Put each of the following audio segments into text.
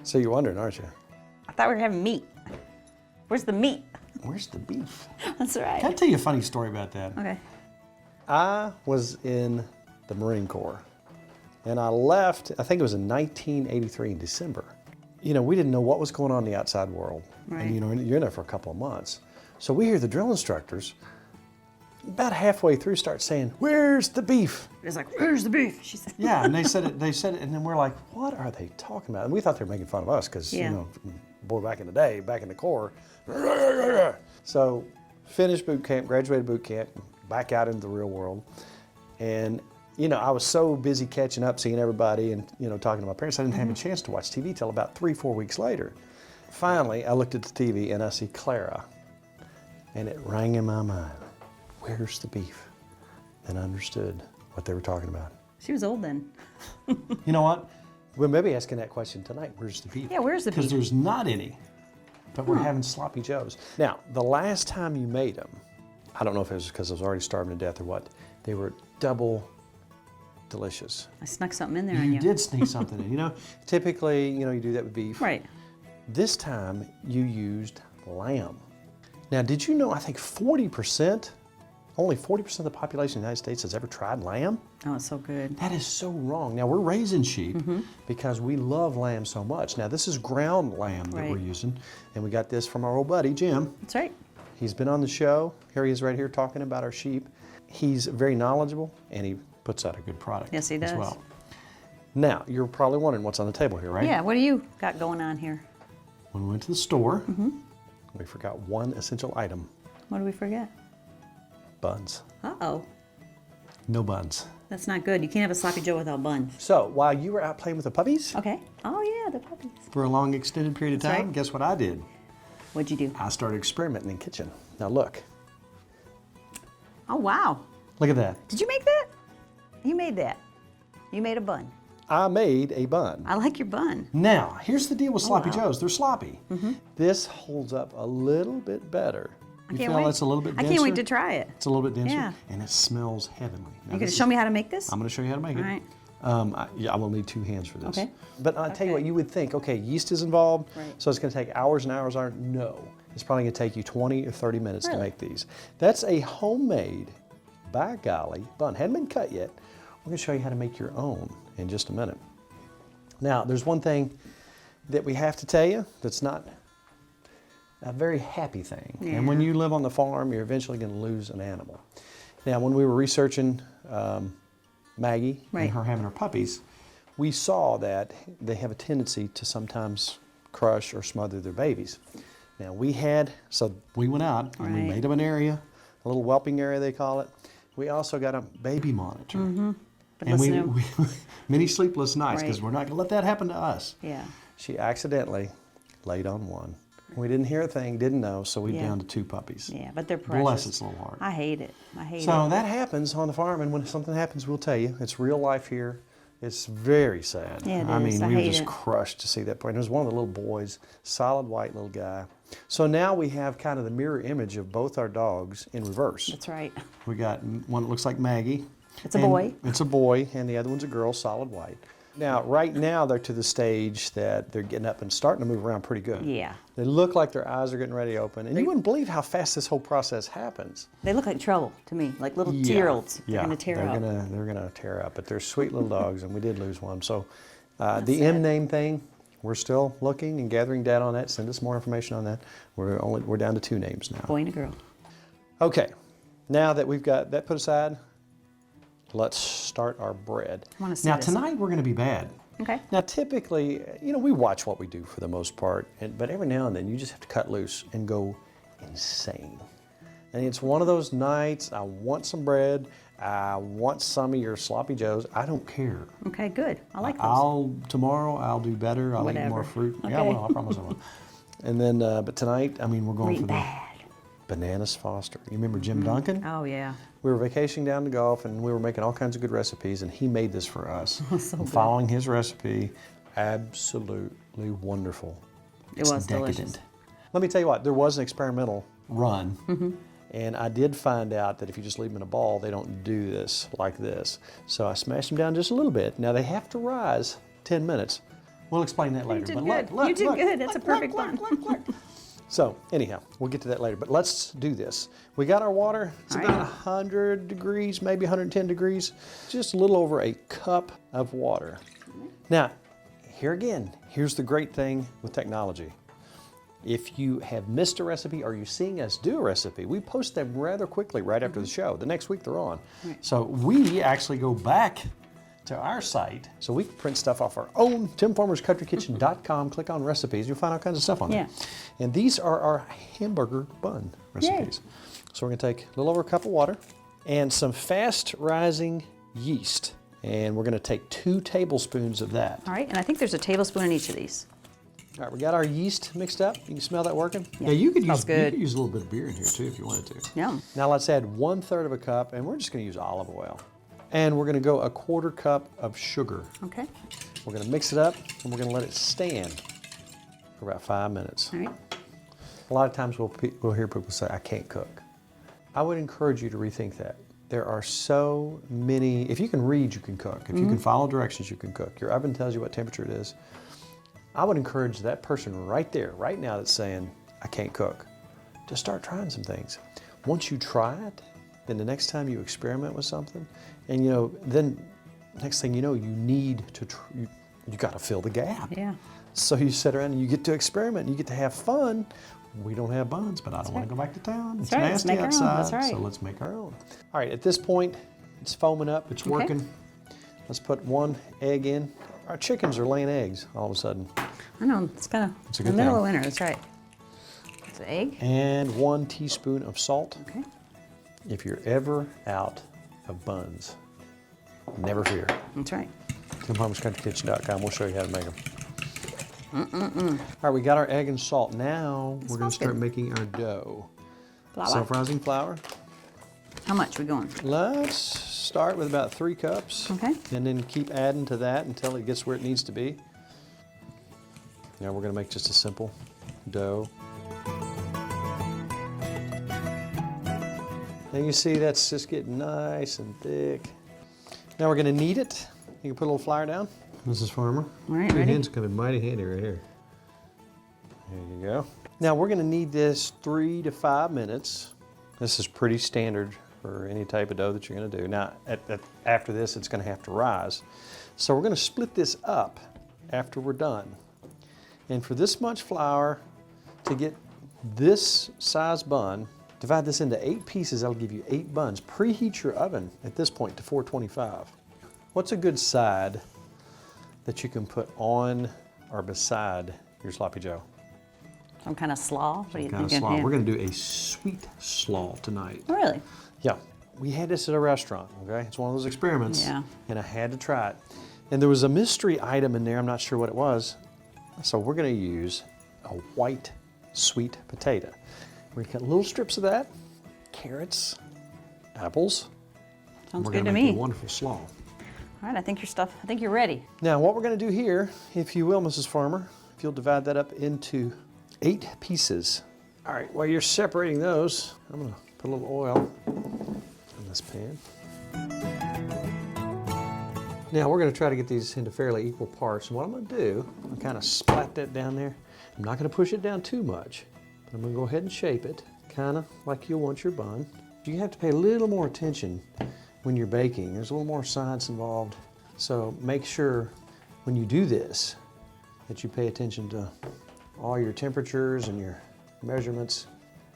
So you're wondering, aren't you? I thought we were having meat. Where's the meat? Where's the beef? That's right. Can I tell you a funny story about that? Okay. I was in the Marine Corps, and I left, I think it was in 1983 in December. You know, we didn't know what was going on in the outside world. Right. And you know, you're in there for a couple of months. So we hear the drill instructors about halfway through start saying, "Where's the beef?" It's like, where's the beef? She said. Yeah, and they said it, and then we're like, what are they talking about? And we thought they were making fun of us because, Yeah. you know, boy, back in the day, back in the Corps. So finished boot camp, graduated boot camp, back out into the real world. And, you know, I was so busy catching up, seeing everybody and, you know, talking to my parents, I didn't have a chance to watch TV till about 3-4 weeks later. Finally, I looked at the TV and I see Clara, and it rang in my mind, where's the beef? And I understood what they were talking about. She was old then. You know what? We're maybe asking that question tonight, where's the beef? Yeah, where's the beef? Because there's not any, but we're having sloppy joes. Now, the last time you made them, I don't know if it was because I was already starving to death or what, they were double delicious. I snuck something in there on You you. did sneak something in. You know, typically, you know, you do that with beef. Right. This time, you used lamb. Now, did you know, I think 40%, only 40% of the population of the United States has ever tried lamb? Oh, it's so good. That is so wrong. Now, we're raising sheep because we love lamb so much. Now, this is ground lamb that we're Right. using, and we got this from our old buddy, Jim. That's right. He's been on the show. Here he is right here talking about our sheep. He's very knowledgeable, and he puts out a good product Yes, he as does. well. Now, you're probably wondering what's on the table here, right? Yeah, what do you got going on here? When we went to the store, we forgot one essential item, What did we forget? buns. Uh-oh. No buns. That's not good. You can't have a sloppy Joe without buns. So, while you were out playing with the puppies Okay. Oh, yeah, the puppies. for a long extended period of That's time, right. guess what I did? What'd you do? I started experimenting in the kitchen. Now look, Oh, wow. look at that. Did you make that? You made that. You made a bun. I made a bun. I like your bun. Now, here's the deal with sloppy wow. joes. They're sloppy. This holds up a little bit better. You can't feel wait. it's a little bit I denser? can't wait to try it. It's a little bit denser, Yeah. and it smells heavenly. Now, You gonna this show is- me how to make this? I'm going to show you how to make it. All right. Yeah, I will need 2 hands for this. Okay. But I'll tell you what, Okay. you would think, okay, yeast is involved, Right. so it's going to take hours and hours. No, it's probably going to take you 20 or 30 minutes to Really? make these. That's a homemade, by golly, bun. Hadn't been cut yet. We're going to show you how to make your own in just a minute. Now, there's one thing that we have to tell you that's not a very happy thing. And when Yeah. you live on the farm, you're eventually going to lose an animal. Now, when we were researching Maggie Right. and her having her puppies, we saw that they have a tendency to sometimes crush or smother their babies. Now, so we went out and we Right. made them an area, a little whelping area they call it. We also got a baby monitor. But And listen we to- many sleepless nights because Right. we're not going to let that happen to us. Yeah. She accidentally laid on one. We didn't hear a thing, didn't know, so we're Yeah. down to 2 puppies. Yeah, but they're precious. Bless its little heart. I hate it. I hate So it. that happens on the farm, and when something happens, we'll tell you. It's real life here. It's very sad. Yeah, it I is. mean, I we were hate just it. crushed to see that point. It was one of the little boys, solid white little guy. So now we have kind of the mirror image of both our dogs in reverse. That's right. We got one that looks like Maggie. It's a and boy. It's a boy, and the other one's a girl, solid white. Now, right now, they're to the stage that they're getting up and starting to move around pretty good. Yeah. They look like their eyes are getting ready to open, and you wouldn't believe how fast this whole process happens. They look like trouble to me, like little Yeah, tear-olds. They're yeah, going to tear they're up. gonna tear up, but they're sweet little dogs, and we did lose one. So, the sad. M name thing, we're still looking and gathering data on that. Send us more information on that. We're down to 2 names now. Boy and a girl. Okay, now that we've got that put aside, let's start our bread. I wanna see Now this. tonight we're going to be bad. Okay. Now typically, you know, we watch what we do for the most part, but every now and then you just have to cut loose and go insane. And it's one of those nights, I want some bread, I want some of your sloppy joes, I don't care. Okay, good. I like those. Tomorrow I'll do better, I'll eat Whatever. more fruit. Yeah, Okay. well, I promise I will. And then, but tonight, I mean, we're going Really for the bad. bananas Foster. You remember Jim Duncan? Oh, yeah. We were vacationing down to golf, and we were making all kinds of good recipes, and he made this for us. So And good. following his recipe, absolutely wonderful. It It's was decadent. delicious. Let me tell you what, there was an experimental run, Mm-hmm. and I did find out that if you just leave them in a ball, they don't do this like this. So I smashed them down just a little bit. Now they have to rise 10 minutes, We'll explain that later. You did but good. Look, You did look, good. That's a perfect bun. look. So anyhow, we'll get to that later, but let's do this. We got our water. It's All about right. 100 degrees, maybe 110 degrees. Just a little over a cup of water. Now, here again, here's the great thing with technology. If you have missed a recipe or you're seeing us do a recipe, we post them rather quickly right after the show. The next week they're on. Right. So we actually go back to our site so we can print stuff off our own timfarmerscountrykitchen.com. Click on recipes, you'll find all kinds of stuff on there. And these are our hamburger bun recipes. So we're gonna take a little over a cup of water and some fast rising yeast. And we're gonna take 2 tablespoons of that. All right, and I think there's a tablespoon in each of these. All right, we got our yeast mixed up. You can smell that working? Yeah, you could smells use good. You could use a little bit of beer in here too if you wanted to. Yum. Now let's add 1/3 of a cup, and we're just gonna use olive oil. And we're gonna go 1/4 cup of sugar. Okay. We're gonna mix it up, and we're gonna let it stand for about 5 minutes. All right. A lot of times we'll hear people say, I can't cook. I would encourage you to rethink that. There are so many, if you can read, you can cook. If you can follow directions, you can cook. Your oven tells you what temperature it is. I would encourage that person right there, right now that's saying, I can't cook, to start trying some things. Once you try it, then the next time you experiment with something, and you know, then next thing you know, you need to, you got to fill the gap. Yeah. So you sit around and you get to experiment, and you get to have fun. We don't have buns, but I don't want to go back to town. It's right, let's nasty make our own. outside, That's right. so let's make our own. All right, at this point, it's foaming up, it's working. Let's put 1 egg in. Our chickens are laying eggs all of a sudden. I know, it's kind It's a of the good middle thing. of winter, that's right. It's an egg. And 1 teaspoon of salt. Okay. If you're ever out of buns, never fear. That's right. TimHarmonsCountryKitchen.com, we'll show you how to make them. All right, we got our egg and salt. Now we're going to start good. making our dough. Flour. Self-rising flour. How much we going? Let's start with about 3 cups. Okay. And then keep adding to that until it gets where it needs to be. Now we're going to make just a simple dough. And you see that's just getting nice and thick. Now we're going to knead it. You can put a little flour down. Mrs. Farmer. All right, Your ready? hands come in mighty handy right here. There you go. Now we're going to knead this 3 to 5 minutes. This is pretty standard for any type of dough that you're going to do. Now after this, it's going to have to rise. So we're going to split this up after we're done. And for this much flour, to get this size bun, divide this into 8 pieces, that'll give you 8 buns. Preheat your oven at this point to 425. What's a good side that you can put on or beside your sloppy joe? Some kind of slaw? What do you Kind of think? slaw. We're gonna do a sweet slaw tonight. Oh, really? Yeah, we had this at a restaurant, okay? It's one of those experiments. Yeah. And I had to try it. And there was a mystery item in there, I'm not sure what it was. So we're gonna use a white sweet potato. We're gonna cut little strips of that, carrots, apples. Sounds We're good gonna to make me. a wonderful slaw. All right, I think you're ready. Now what we're gonna do here, if you will, Mrs. Farmer, if you'll divide that up into 8 pieces. All right, while you're separating those, I'm gonna put a little oil in this pan. Now we're gonna try to get these into fairly equal parts. And what I'm gonna do, I'm kind of splat that down there. I'm not gonna push it down too much, but I'm gonna go ahead and shape it, kind of like you'll want your bun. You have to pay a little more attention when you're baking. There's a little more science involved. So make sure when you do this that you pay attention to all your temperatures and your measurements.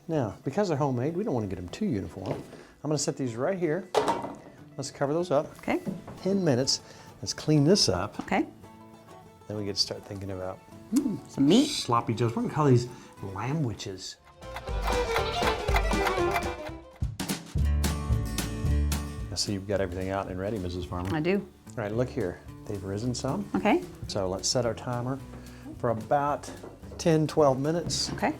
Now, because they're homemade, we don't want to get them too uniform. I'm gonna set these right here. Let's cover those up. Okay. 10 minutes. Let's clean this up. Okay. Then we get to start thinking about Some meat. sloppy joes. We're gonna call these lamb-wiches. I see you've got everything out and ready, Mrs. Farmer. I do. All right, look here. They've risen some. Okay. So let's set our timer for about 10, 12 minutes. Okay.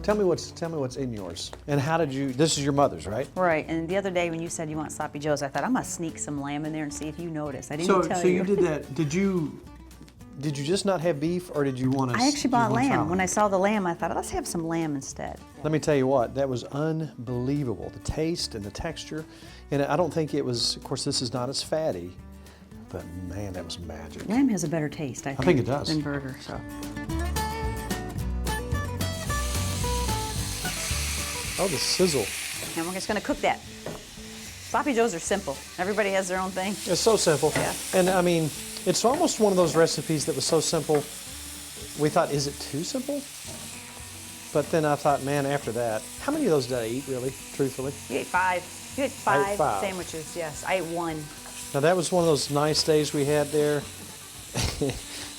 Tell me what's in yours. And how did you, this is your mother's, right? Right. And the other day when you said you want sloppy joes, I thought I'm gonna sneak some lamb in there and see if you notice. I didn't tell So you. you did that. Did you did you just not have beef, or did you want to? I actually bought lamb. When I saw the lamb, I thought, let's have some lamb instead. Let me tell you what, that was unbelievable. The taste and the texture. And I don't think it was, of course, this is not as fatty, but man, that was magic. Lamb has a better taste, I think it does. than burger. So. Oh, the sizzle. And we're just going to cook that. Sloppy Joes are simple. Everybody has their own thing. It's so simple. Yeah. And I mean, it's almost one of those recipes that was so simple, we thought, is it too simple? But then I thought, man, after that, how many of those did I eat, really, truthfully? You ate 5. You ate five sandwiches, yes. I ate 1. Now, that was one of those nice days we had there.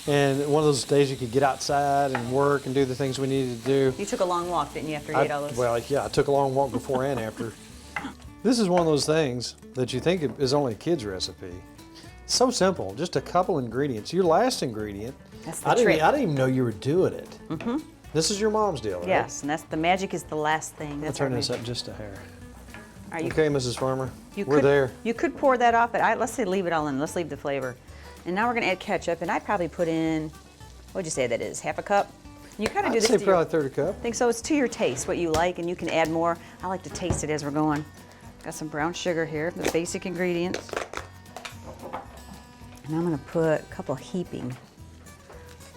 And one of those days you could get outside and work and do the things we needed to do. You took a long walk, didn't you, after you ate all those? Well, yeah, I took a long walk before and after. This is one of those things that you think is only a kid's recipe. So simple, just a couple ingredients. Your last ingredient, That's the trick. I didn't even know you were doing it. Mm-hmm. This is your mom's deal, right? Yes, and that's the magic is the last thing. I'll turn this up just a hair. All right, Okay, Mrs. Farmer, we're could, there. You could pour that off, but let's say leave it all in. Let's leave the flavor. And now we're going to add ketchup, and I'd probably put in, what'd you say that is, half a cup? You kind of do I'd this say to probably a third a cup. I think so. It's to your taste, what you like, and you can add more. I like to taste it as we're going. Got some brown sugar here, the basic ingredients. And I'm going to put a couple heaping.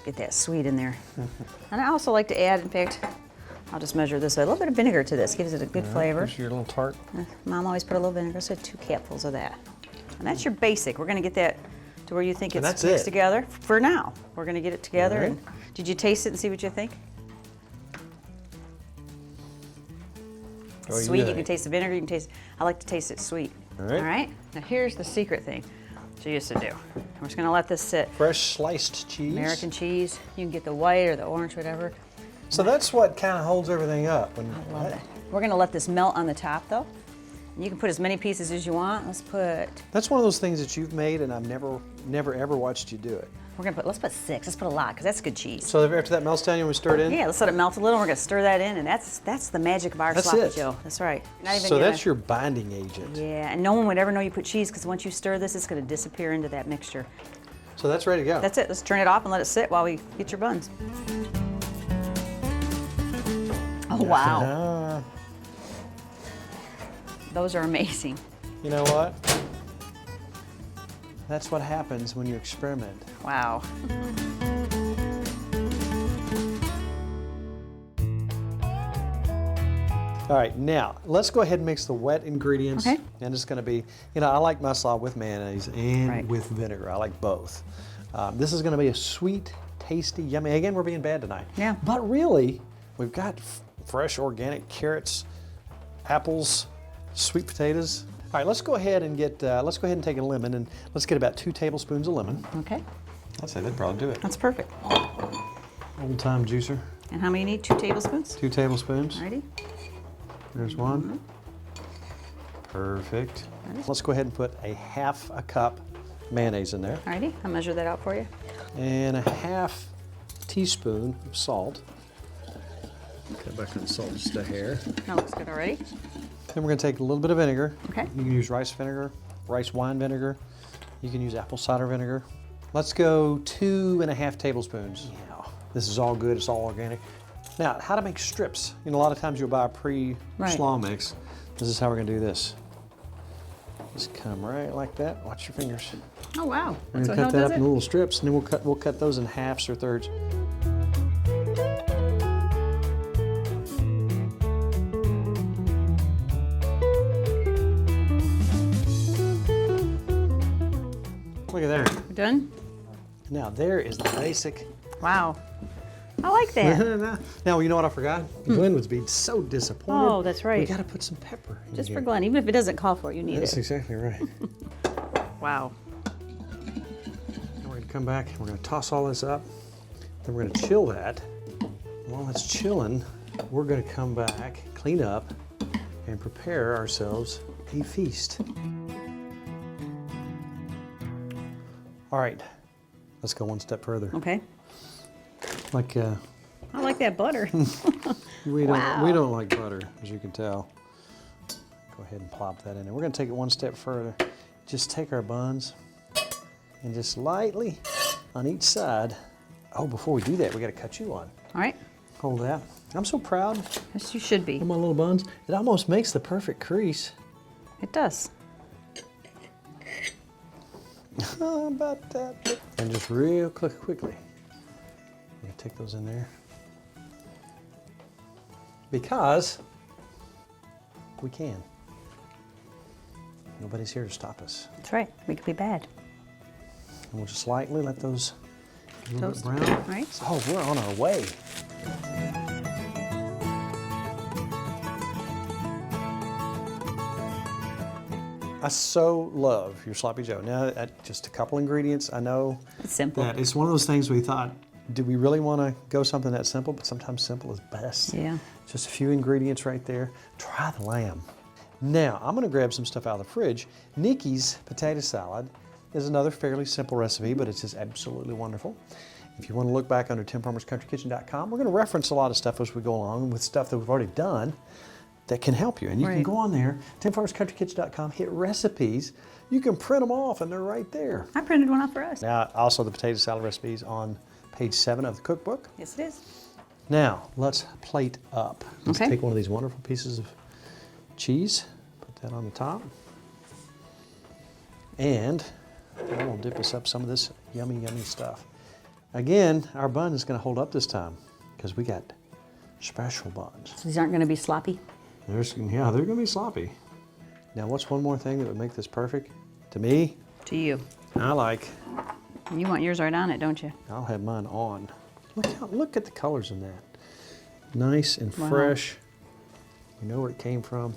Get that sweet in there. And I also like to add, in fact, I'll just measure this, a little bit of vinegar to this. Gives it a good flavor. Here's your little tart. Mom always put a little vinegar, so 2 capfuls of that. And that's your basic. We're going to get that to where you think it's mixed together for now. We're going to get it together. Right. And did you taste it and see what you think? Sweet, you can taste the vinegar, you can taste, I like to taste it sweet. All right. Now here's the secret thing she used to do. We're just gonna let this sit. Fresh sliced cheese. American cheese. You can get the white or the orange, whatever. So that's what kind of holds everything up. I love it. We're gonna let this melt on the top though. You can put as many pieces as you want. Let's put. That's one of those things that you've made and I've never ever watched you do it. We're gonna put, let's put 6. Let's put a lot, because that's good cheese. So after that melts down, you want to stir it in? Yeah, let's let it melt a little. We're gonna stir that in, and that's the magic of our sloppy Joe. That's right. So that's your binding agent. Yeah, and no one would ever know you put cheese, because once you stir this, it's gonna disappear into that mixture. So that's ready to go. That's it. Let's turn it off and let it sit while we get your buns. Oh wow, those are amazing. You know what? That's what happens when you experiment. Wow. All right, now let's go ahead and mix the wet ingredients. Okay. And it's going to be, I like my slaw with mayonnaise and with vinegar. I like both. This is going to be a sweet, tasty, yummy. Again, we're being bad tonight. Yeah. But really, we've got fresh organic carrots, apples, sweet potatoes. All right, let's go ahead and take a lemon and let's get about 2 tablespoons of lemon. Okay. I'd say that'd probably do it. That's perfect. Old time juicer. And how many you need? 2 tablespoons? 2 tablespoons. Alrighty. There's one. Perfect. Let's go ahead and put a half a cup mayonnaise in there. Alrighty, I'll measure that out for you. And a half teaspoon of salt. Cut back on the salt just a hair. That looks good already. Then we're going to take a little bit of vinegar. Okay. You can use rice vinegar, rice wine vinegar. You can use apple cider vinegar. Let's go 2.5 tablespoons. Yeah. This is all good. It's all organic. Now, how to make strips. A lot of times you'll buy a pre-slaw mix. This is how we're going to do this. Just come right like that. Watch your fingers. Oh wow. We're going to cut that up in little strips, and then we'll cut those in halves or thirds. Look at there. We're done? Now there is the basic. Wow. I like that. Now, you know what I forgot? Glenn would be so disappointed. Oh, that's right. We got to put some pepper in Just here. for Glenn, even if it doesn't call for it, you need That's it. exactly right. Wow. Now we're going to come back and we're going to toss all this up. Then we're going to chill that. While it's chilling, we're going to come back, clean up, and prepare ourselves a feast. All right, let's go one step further. Okay. Like I like that butter. we don't like butter, as you can tell. Go ahead and plop that in there. We're going to take it one step further. Just take our buns and just lightly on each side. Oh, before we do that, we got to cut you on. All right. Hold that. I'm so proud Yes, you should be. of my little buns. It almost makes the perfect crease. It does. How about that? And just real quickly. I'm gonna take those in there. Because we can. Nobody's here to stop us. That's right. We could be bad. And we'll just lightly let those get a little Toast. bit brown. All right. Oh, we're on our way. I so love your sloppy Joe. Now, just a couple ingredients. I know It's simple. that it's one of those things we thought, do we really want to go something that simple? But sometimes simple is best. Yeah. Just a few ingredients right there. Try the lamb. Now, I'm going to grab some stuff out of the fridge. Nicki's potato salad is another fairly simple recipe, but it's just absolutely wonderful. If you want to look back under TimFarmersCountryKitchen.com, we're going to reference a lot of stuff as we go along with stuff that we've already done that can help you. And you can Right. go on there, TimFarmersCountryKitchen.com, hit recipes. You can print them off, and they're right there. I printed one out for us. Now, also the potato salad recipes on page 7 of the cookbook. Yes, it is. Now, let's plate up. Let's Okay. take one of these wonderful pieces of cheese, put that on the top. And I'm gonna dip us up some of this yummy, yummy stuff. Again, our bun is gonna hold up this time because we got special buns. So these aren't going to be sloppy. Yeah, they're gonna be sloppy. Now, what's one more thing that would make this perfect? To me, To you. I'll You want yours right on it, don't you? have mine on. Look at the colors in that. Nice and Wow. fresh. You know where it came from.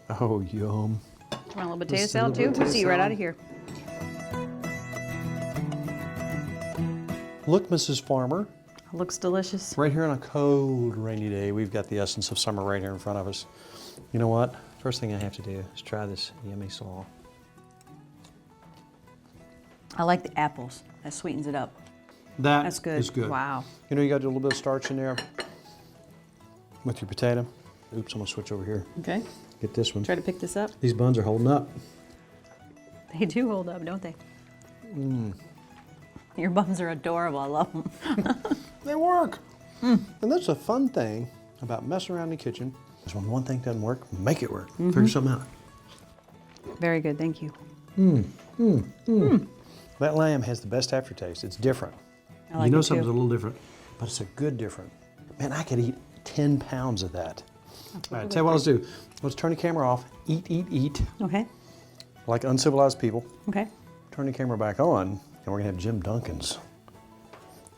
Oh, yum. Do you want a little potato Just a salad little too? potato We'll see you right salad. out of here. Look, Mrs. Farmer, Looks delicious. right here on a cold, rainy day, we've got the essence of summer right here in front of us. You know what? First thing I have to do is try this yummy slaw. I like the apples. That sweetens it up. That's good. is good. Wow. You know, you got to do a little bit of starch in there with your potato. Oops, I'm gonna switch over here. Okay. Get this one. Try to pick this up. These buns are holding up. They do hold up, don't they? Your buns are adorable. I love them. They work. And that's a fun thing about messing around in the kitchen is when one thing doesn't work, make it work. Figure something out. Very good. Thank you. That lamb has the best aftertaste. It's different. I like you know it something's a too. little different, but it's a good different. Man, I could eat 10 pounds of that. All right, tell you what let's do. Let's turn the camera off. Eat, eat, eat. Okay. Like uncivilized people. Okay. Turn the camera back on, and we're gonna have Jim Duncan's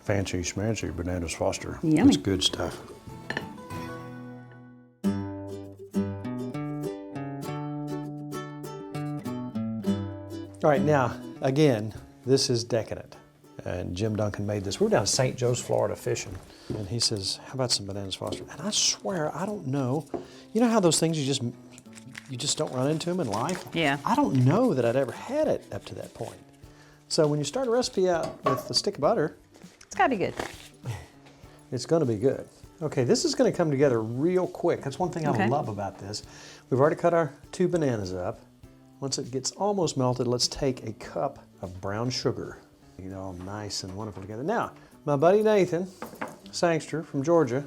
fancy schmancy bananas Foster. Yummy. It's good stuff. All right, now, again, this is decadent. And Jim Duncan made this. We were down in St. Joe's, Florida fishing. And he says, how about some bananas Foster? And I swear, I don't know. You know how those things you just don't run into them in life? Yeah. I don't know that I'd ever had it up to that point. So when you start a recipe out with a stick of butter, It's got to be good. it's gonna be good. Okay, this is gonna come together real quick. That's one thing I Okay. love about this. We've already cut our 2 bananas up. Once it gets almost melted, let's take a cup of brown sugar. Get it all nice and wonderful together. Now, my buddy Nathan Sangster from Georgia,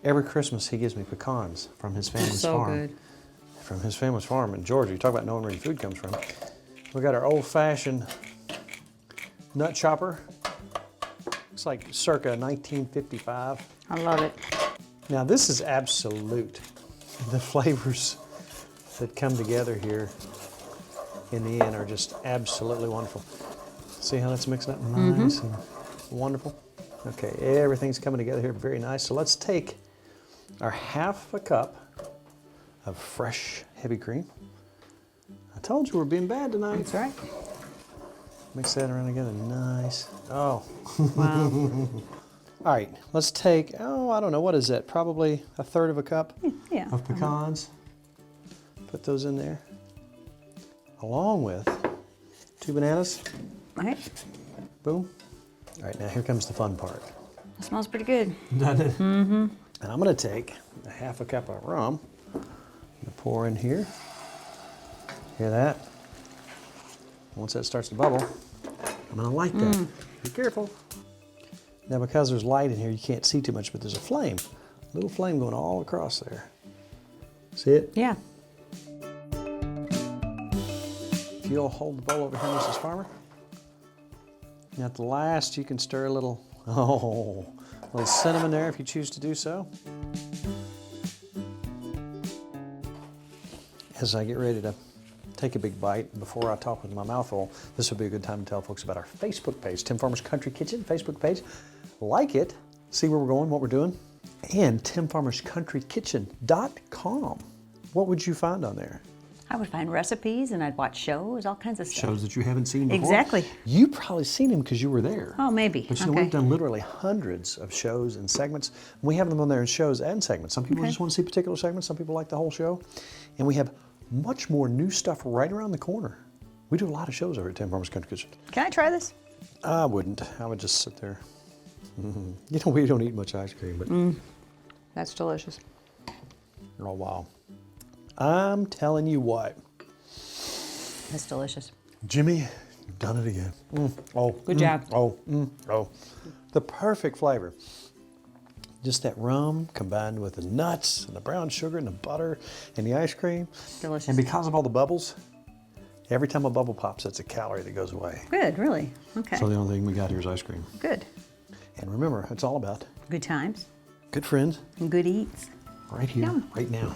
every Christmas he gives me pecans from his family's So farm. good. From his family's farm in Georgia. You talk about knowing where your food comes from. We got our old-fashioned nut chopper. It's like circa 1955. I love it. Now this is absolute. The flavors that come together here in the end are just absolutely wonderful. See how that's mixing up nice and wonderful? Okay, everything's coming together here very nice. So let's take our half a cup of fresh heavy cream. I told you we're being bad tonight. That's right. Mix that around together, nice. Oh, Wow. all right, let's take, I don't know, what is that? Probably a third of a cup Yeah. of pecans. Put those in there, along with 2 bananas, All right. boom. All right, now here comes the fun part. That smells pretty good. And I'm gonna take a half a cup of rum, and pour in here. Hear that? Once that starts to bubble, I'm gonna light that. Be careful. Now because there's light in here, you can't see too much, but there's a flame. A little flame going all across there. See it? Yeah. If you'll hold the bowl over here, Mrs. Farmer. Now at the last, you can stir a little, a little cinnamon there if you choose to do so. As I get ready to take a big bite, before I talk with my mouth full, this would be a good time to tell folks about our Facebook page, Tim Farmer's Country Kitchen Facebook page. Like it, see where we're going, what we're doing, and timfarmerscountrykitchen.com. What would you find on there? I would find recipes and I'd watch shows, all kinds of stuff. Shows that you haven't seen before? Exactly. You've probably seen them because you were there. Oh, maybe. But you know, we've done literally hundreds of shows and segments. We have them on there in shows and segments. Some people just want to see particular segments. Some people like the whole show. And we have much more new stuff right around the corner. We do a lot of shows over at Tim Farmer's Country Kitchen. Can I try this? I wouldn't. I would just sit there. You know, we don't eat much ice cream, but... That's delicious. Oh, wow. I'm telling you what. That's delicious. Jimmy, you've done it again. Oh. Good job. Oh. Oh. The perfect flavor. Just that rum combined with the nuts and the brown sugar and the butter and the ice cream. Delicious. And because of all the bubbles, every time a bubble pops, it's a calorie that goes away. Good, really? Okay. So the only thing we got here is ice cream. Good. And remember, it's all about Good times good friends and good eats. right here, Yum. right now.